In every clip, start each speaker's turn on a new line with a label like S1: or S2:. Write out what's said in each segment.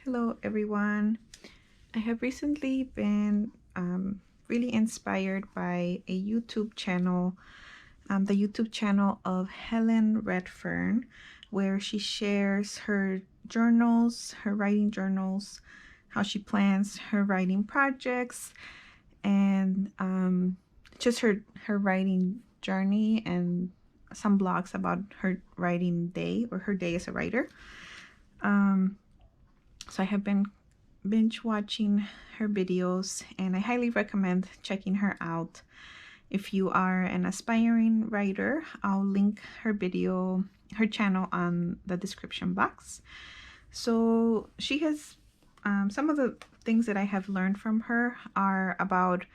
S1: Hello everyone. I have recently been really inspired by a YouTube channel, the YouTube channel of Helen Redfern, where she shares her journals, her writing journals, how she plans her writing projects, and just her writing journey and some blogs about her writing day or her day as a writer. So I have been binge watching her videos, and I highly recommend checking her out. If you are an aspiring writer, I'll link her channel on the description box. So she has some of the things that I have learned from her are about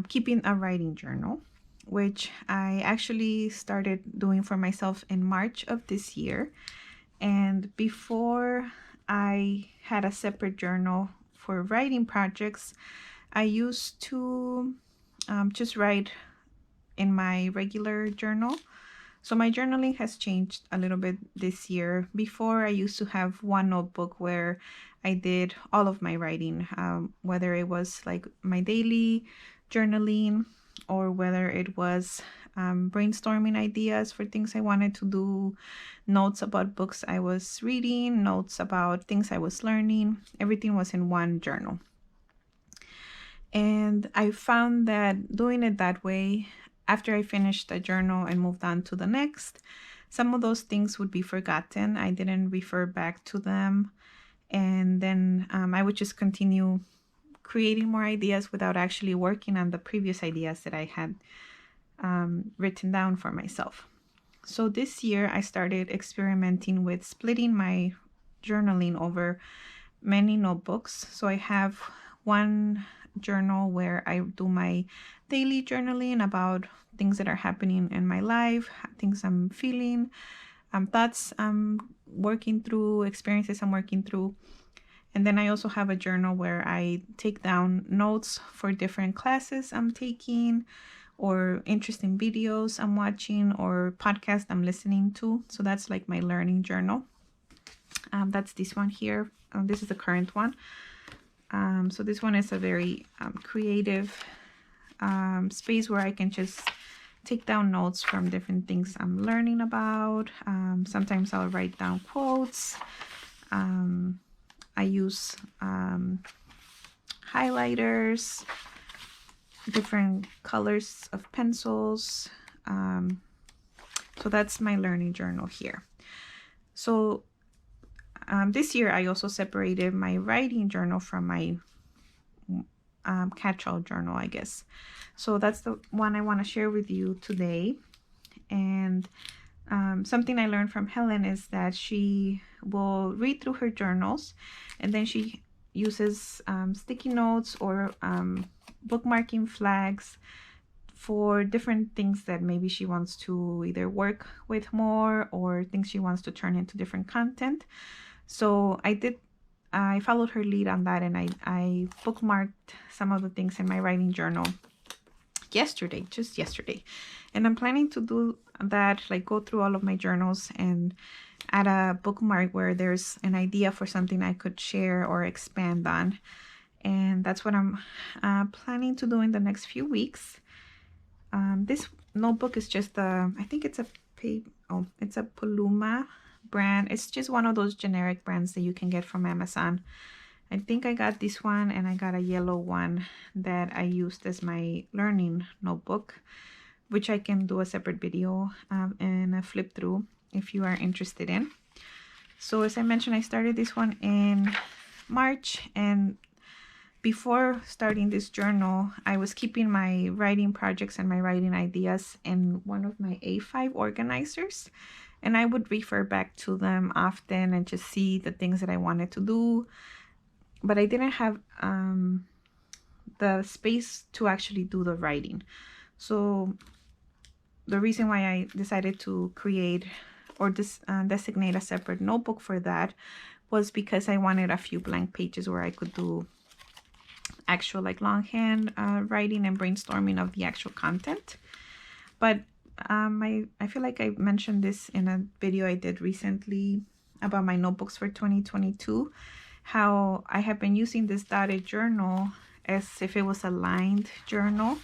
S1: keeping a writing journal, which I actually started doing for myself in March of this year. And before I had a separate journal for writing projects, I used to just write in my regular journal. So my journaling has changed a little bit this year. Before, I used to have one notebook where I did all of my writing, whether it was like my daily journaling or whether it was brainstorming ideas for things I wanted to do, notes about books I was reading, notes about things I was learning. Everything was in one journal. And I found that doing it that way, after I finished the journal and moved on to the next, some of those things would be forgotten. I didn't refer back to them. And then I would just continue creating more ideas without actually working on the previous ideas that I had written down for myself. So this year I started experimenting with splitting my journaling over many notebooks. So I have one journal where I do my daily journaling about things that are happening in my life, things I'm feeling, thoughts I'm working through, experiences I'm working through. And then I also have a journal where I take down notes for different classes I'm taking or interesting videos I'm watching or podcasts I'm listening to. So that's like my learning journal. That's this one here. This is the current one. So this one is a very creative space where I can just take down notes from different things I'm learning about. Sometimes I'll write down quotes. I use highlighters, different colors of pencils. So that's my learning journal here. So this year I also separated my writing journal from my catch-all journal, I guess. So that's the one I want to share with you today. And something I learned from Helen is that she will read through her journals and then she uses sticky notes or bookmarking flags for different things that maybe she wants to either work with more or things she wants to turn into different content. So I followed her lead on that, and I bookmarked some of the things in my writing journal just yesterday. And I'm planning to do that, like go through all of my journals and add a bookmark where there's an idea for something I could share or expand on. And that's what I'm planning to do in the next few weeks. This notebook is just I think it's it's a Paluma brand. It's just one of those generic brands that you can get from Amazon. I think I got this one, and I got a yellow one that I used as my learning notebook, which I can do a separate video and a flip through if you are interested in. So as I mentioned, I started this one in March, and before starting this journal, I was keeping my writing projects and my writing ideas in one of my A5 organizers, and I would refer back to them often and just see the things that I wanted to do. But I didn't have the space to actually do the writing. So the reason why I decided to create or designate a separate notebook for that was because I wanted a few blank pages where I could do actual like longhand writing and brainstorming of the actual content. But I feel like I mentioned this in a video I did recently about my notebooks for 2022, how I have been using this dotted journal as if it was a lined journal,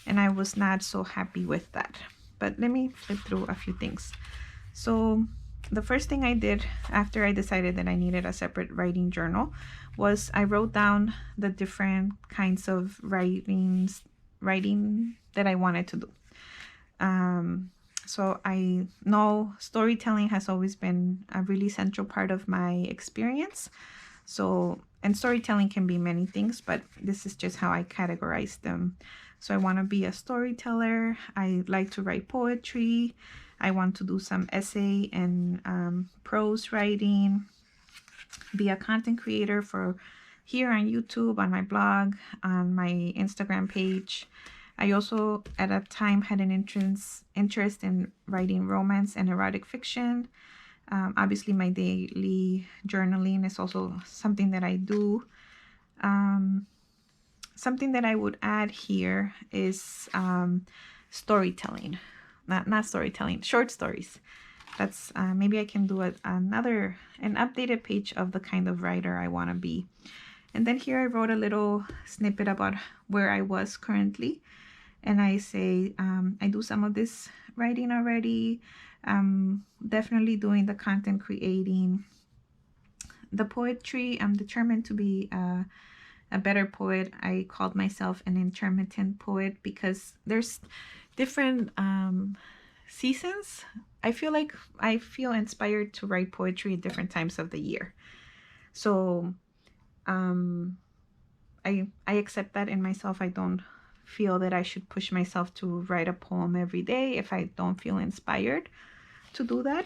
S1: and I was not so happy with that. But let me flip through a few things. So the first thing I did after I decided that I needed a separate writing journal was I wrote down the different kinds of writing that I wanted to do. So I know storytelling has always been a really central part of my experience. So, and storytelling can be many things, but this is just how I categorize them. So I want to be a storyteller. I like to write poetry. I want to do some essay and prose writing, be a content creator for here on YouTube, on my blog, on my Instagram page. I also at a time had an interest in writing romance and erotic fiction. Obviously my daily journaling is also something that I do. Something that I would add here is storytelling. Not storytelling, short stories. That's maybe I can do an updated page of the kind of writer I want to be. And then here I wrote a little snippet about where I was currently. And I say, I do some of this writing already. Definitely doing the content creating. The poetry, I'm determined to be a better poet. I called myself an intermittent poet because there's different seasons. I feel inspired to write poetry at different times of the year. So I accept that in myself. I don't feel that I should push myself to write a poem every day if I don't feel inspired to do that.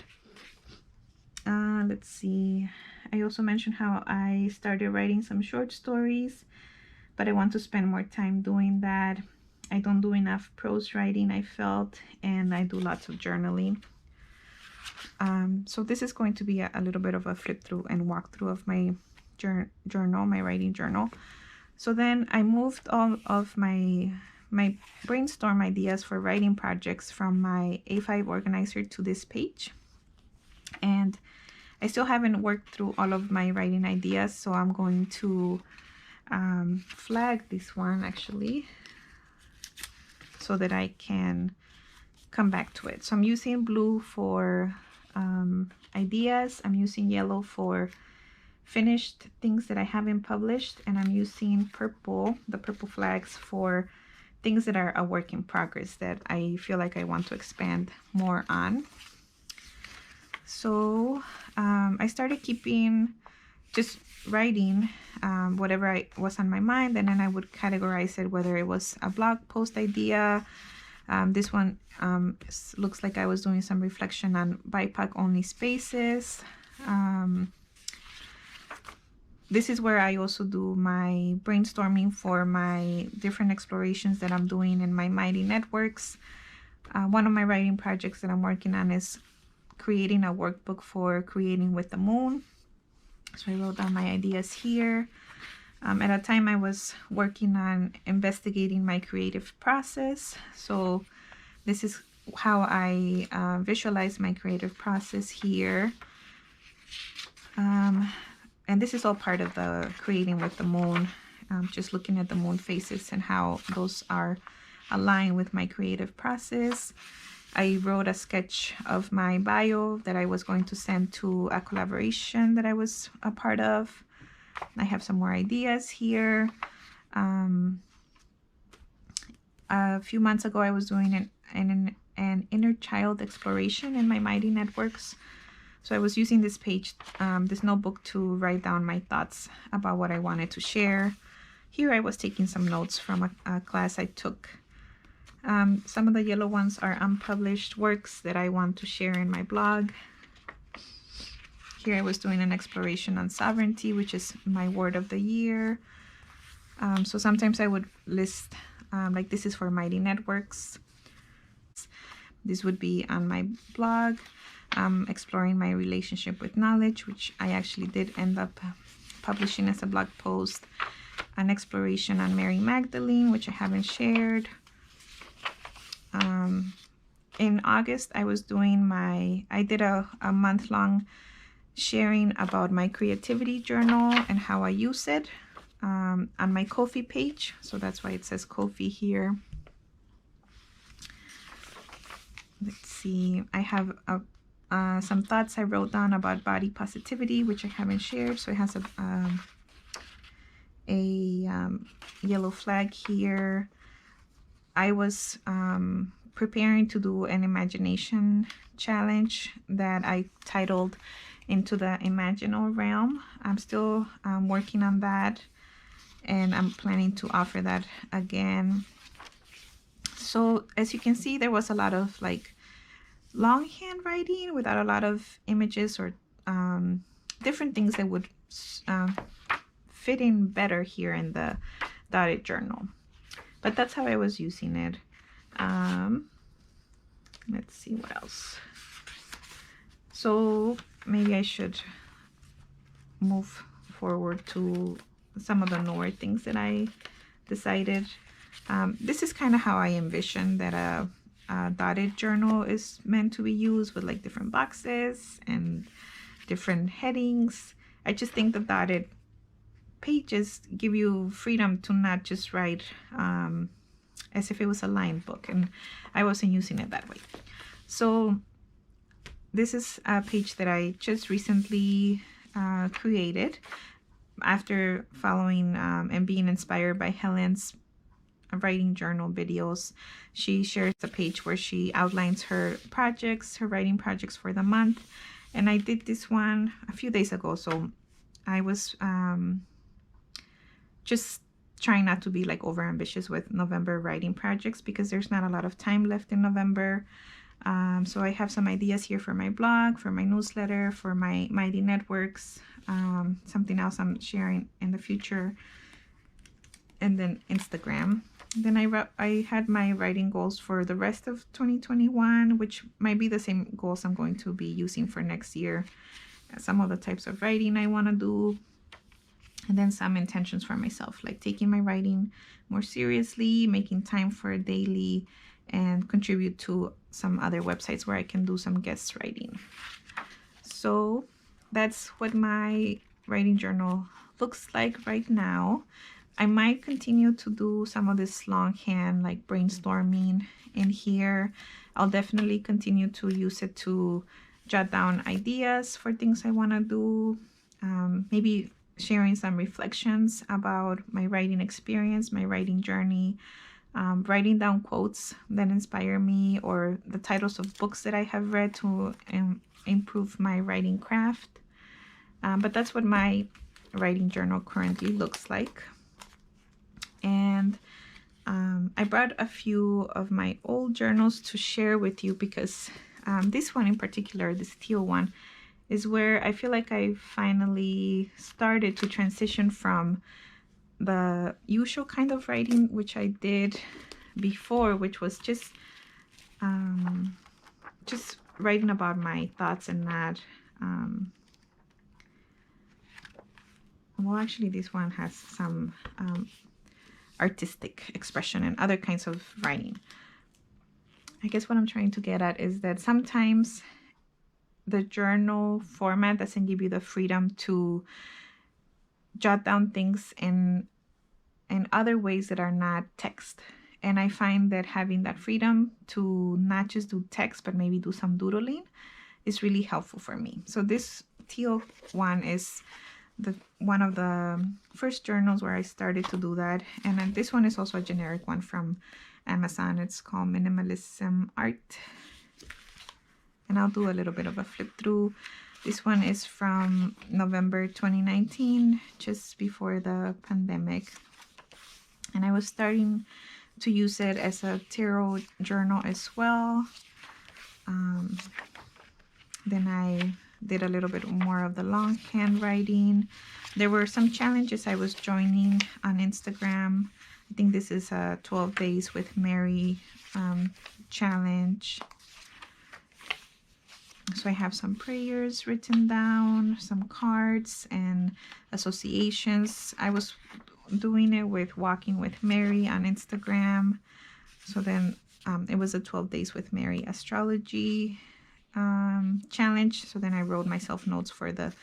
S1: Let's see. I also mentioned how I started writing some short stories, but I want to spend more time doing that. I don't do enough prose writing, I felt, and I do lots of journaling. So this is going to be a little bit of a flip through and walk through of my journal, my writing journal. So then I moved all of my brainstorm ideas for writing projects from my A5 organizer to this page. And I still haven't worked through all of my writing ideas, so I'm going to flag this one actually so that I can come back to it. So I'm using blue for ideas, I'm using yellow for finished things that I haven't published, and I'm using purple, the purple flags, for things that are a work in progress that I feel like I want to expand more on. So I started just writing whatever was on my mind, and then I would categorize it, whether it was a blog post idea. This one looks like I was doing some reflection on BIPOC only spaces. This is where I also do my brainstorming for my different explorations that I'm doing in my Mighty Networks. One of my writing projects that I'm working on is creating a workbook for creating with the moon. So I wrote down my ideas here. At a time I was working on investigating my creative process. So this is how I visualize my creative process here. And this is all part of the creating with the moon, just looking at the moon phases and how those are aligned with my creative process. I wrote a sketch of my bio that I was going to send to a collaboration that I was a part of. I have some more ideas here. A few months ago, I was doing an inner child exploration in my Mighty Networks. So I was using this page, this notebook, to write down my thoughts about what I wanted to share. Here I was taking some notes from a class I took. Some of the yellow ones are unpublished works that I want to share in my blog. Here I was doing an exploration on sovereignty, which is my word of the year. So sometimes I would list, like this is for Mighty Networks. This would be on my blog. Exploring my relationship with knowledge, which I actually did end up publishing as a blog post. An exploration on Mary Magdalene, which I haven't shared. In August, I was doing I did a month-long sharing about my creativity journal and how I use it on my Ko-fi page. So that's why it says Ko-fi here. Let's see, I have some thoughts I wrote down about body positivity, which I haven't shared. So it has a yellow flag here. I was preparing to do an imagination challenge that I titled Into the Imaginal Realm. I'm still working on that, and I'm planning to offer that again. So as you can see, there was a lot of like longhand writing without a lot of images or different things that would fit in better here in the dotted journal. But that's how I was using it. Let's see what else. So maybe I should move forward to some of the newer things that I decided. This is kind of how I envision that a dotted journal is meant to be used, with like different boxes and different headings. I just think the dotted pages give you freedom to not just write as if it was a line book, and I wasn't using it that way. So this is a page that I just recently created after following and being inspired by Helen's writing journal videos. She shares a page where she outlines her projects, her writing projects for the month, and I did this one a few days ago. So I was just trying not to be like over ambitious with November writing projects, because there's not a lot of time left in November. So I have some ideas here for my blog, for my newsletter, for my Mighty Networks, something else I'm sharing in the future, and then Instagram. Then I had my writing goals for the rest of 2021, which might be the same goals I'm going to be using for next year. Some of the types of writing I want to do, and then some intentions for myself, like taking my writing more seriously, making time for a daily, and contribute to some other websites where I can do some guest writing. So that's what my writing journal looks like right now. I might continue to do some of this longhand like brainstorming in here. I'll definitely continue to use it to jot down ideas for things I want to do. Maybe sharing some reflections about my writing experience, my writing journey, writing down quotes that inspire me, or the titles of books that I have read to improve my writing craft. But that's what my writing journal currently looks like. And I brought a few of my old journals to share with you, because this one in particular, this teal one, is where I feel like I finally started to transition from the usual kind of writing which I did before, which was just writing about my thoughts and not well, actually this one has some artistic expression and other kinds of writing. I guess what I'm trying to get at is that sometimes the journal format doesn't give you the freedom to jot down things in other ways that are not text. And I find that having that freedom to not just do text, but maybe do some doodling is really helpful for me. So this teal one is one of the first journals where I started to do that. And then this one is also a generic one from Amazon. It's called Minimalism Art. And I'll do a little bit of a flip through. This one is from November 2019, just before the pandemic. And I was starting to use it as a tarot journal as well. Then I did a little bit more of the longhand writing. There were some challenges I was joining on Instagram. I think this is a 12 Days with Mary challenge. So I have some prayers written down, some cards and associations. I was doing it with Walking with Mary on Instagram. So then it was a 12 Days with Mary astrology challenge. So then I wrote myself notes for the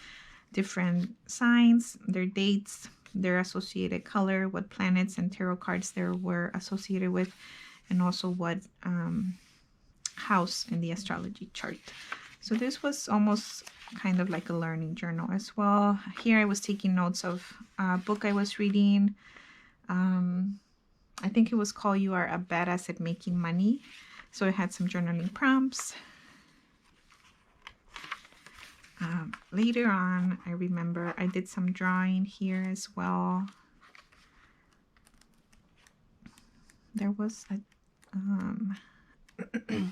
S1: different signs, their dates, their associated color, what planets and tarot cards there were associated with, and also what house in the astrology chart. So this was almost kind of like a learning journal as well. Here I was taking notes of a book I was reading. I think it was called You Are a Badass at Making Money. So it had some journaling prompts. Later on, I remember I did some drawing here as well. There was a,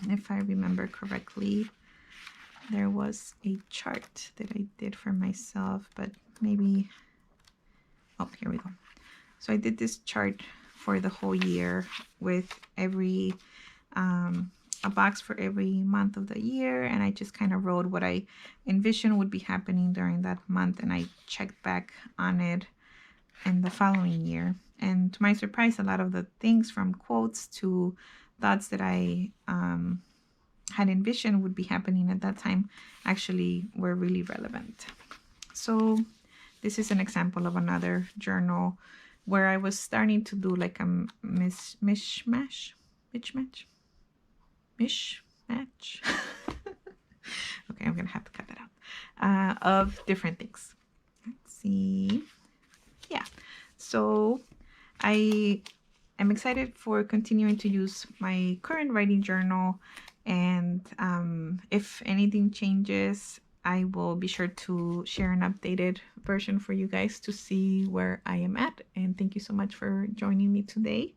S1: if I remember correctly, there was a chart that I did for myself, but maybe, oh, here we go. So I did this chart for the whole year with every, a box for every month of the year, and I just kind of wrote what I envisioned would be happening during that month, and I checked back on it in the following year. And to my surprise, a lot of the things from quotes to thoughts that I had envisioned would be happening at that time actually were really relevant. So this is an example of another journal where I was starting to do like a mishmash. Okay, I'm gonna have to cut that out. Of different things. Let's see. Yeah, so I am excited for continuing to use my current writing journal, and if anything changes, I will be sure to share an updated version for you guys to see where I am at. And thank you so much for joining me today.